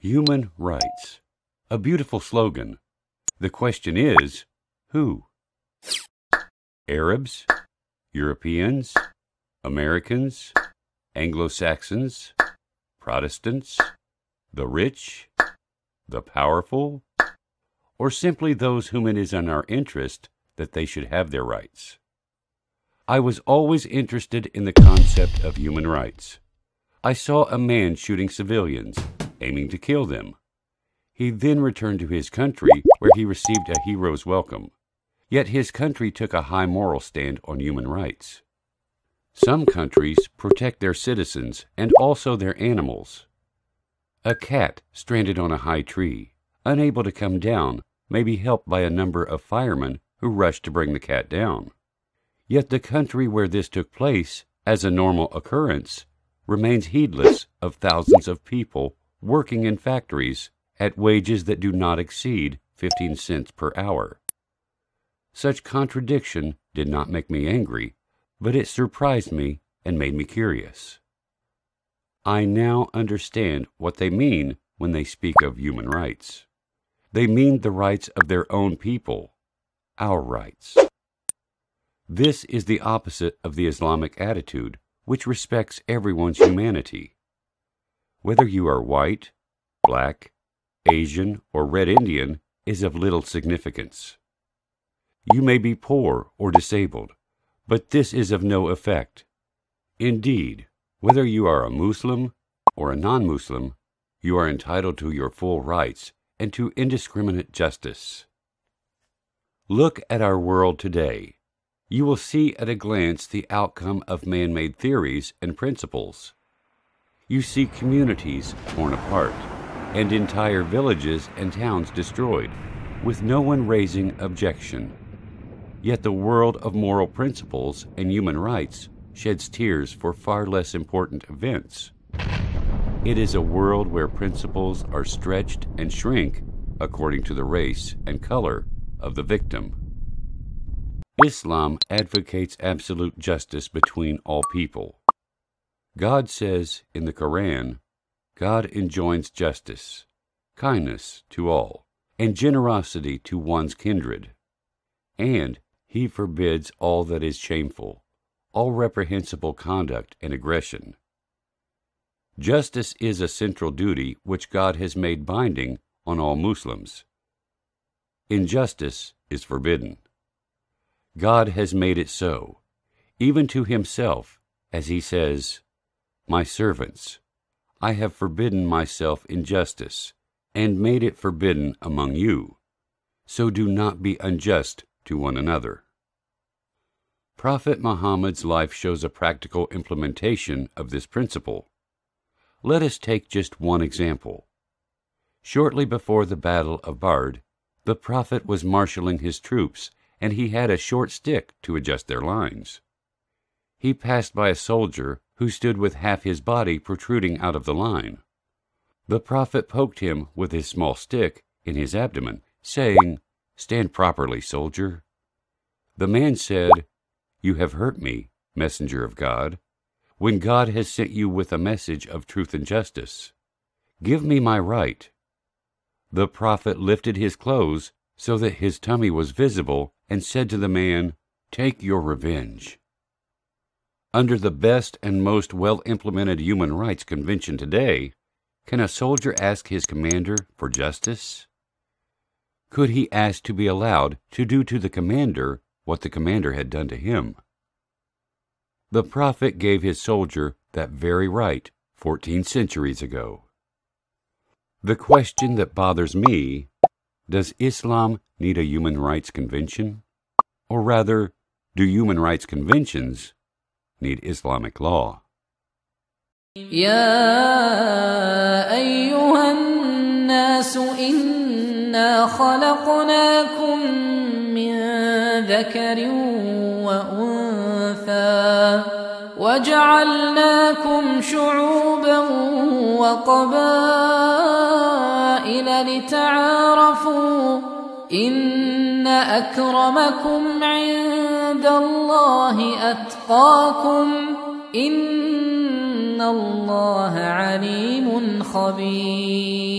Human rights. A beautiful slogan. The question is, who? Arabs? Europeans? Americans? Anglo-Saxons? Protestants? The rich? The powerful? Or simply those whom it is in our interest that they should have their rights? I was always interested in the concept of human rights. I saw a man shooting civilians, aiming to kill them. He then returned to his country, where he received a hero's welcome. Yet his country took a high moral stand on human rights. Some countries protect their citizens and also their animals. A cat stranded on a high tree, unable to come down, may be helped by a number of firemen who rush to bring the cat down. Yet the country where this took place, as a normal occurrence, remains heedless of thousands of people working in factories at wages that do not exceed 15 cents per hour. Such contradiction did not make me angry, but it surprised me and made me curious. I now understand what they mean when they speak of human rights. They mean the rights of their own people, our rights. This is the opposite of the Islamic attitude, which respects everyone's humanity. Whether you are white, black, Asian, or Red Indian is of little significance. You may be poor or disabled, but this is of no effect. Indeed, whether you are a Muslim or a non-Muslim, you are entitled to your full rights and to indiscriminate justice. Look at our world today. You will see at a glance the outcome of man-made theories and principles. You see communities torn apart, and entire villages and towns destroyed, with no one raising objection. Yet the world of moral principles and human rights sheds tears for far less important events. It is a world where principles are stretched and shrink according to the race and color of the victim. Islam advocates absolute justice between all people. God says in the Quran, God enjoins justice, kindness to all, and generosity to one's kindred. And He forbids all that is shameful, all reprehensible conduct and aggression. Justice is a central duty which God has made binding on all Muslims. Injustice is forbidden. God has made it so, even to Himself, as He says, My servants, I have forbidden myself injustice, and made it forbidden among you, so do not be unjust to one another. Prophet Muhammad's life shows a practical implementation of this principle. Let us take just one example. Shortly before the Battle of Bard, the Prophet was marshaling his troops, and he had a short stick to adjust their lines. He passed by a soldier who stood with half his body protruding out of the line. The Prophet poked him with his small stick in his abdomen, saying, Stand properly, soldier. The man said, You have hurt me, messenger of God, when God has sent you with a message of truth and justice. Give me my right. The Prophet lifted his clothes so that his tummy was visible and said to the man, Take your revenge. Under the best and most well-implemented human rights convention today, can a soldier ask his commander for justice? Could he ask to be allowed to do to the commander what the commander had done to him? The Prophet gave his soldier that very right 14 centuries ago. The question that bothers me, does Islam need a human rights convention? Or rather, do human rights conventions need Islamic law? يا أيها الناس إنا خلقناكم من ذكر وأنثى وجعلناكم شعوبا وقبائل لتعارفوا إن أكرمكم عند الله أتقاكم إن الله عليم خبير.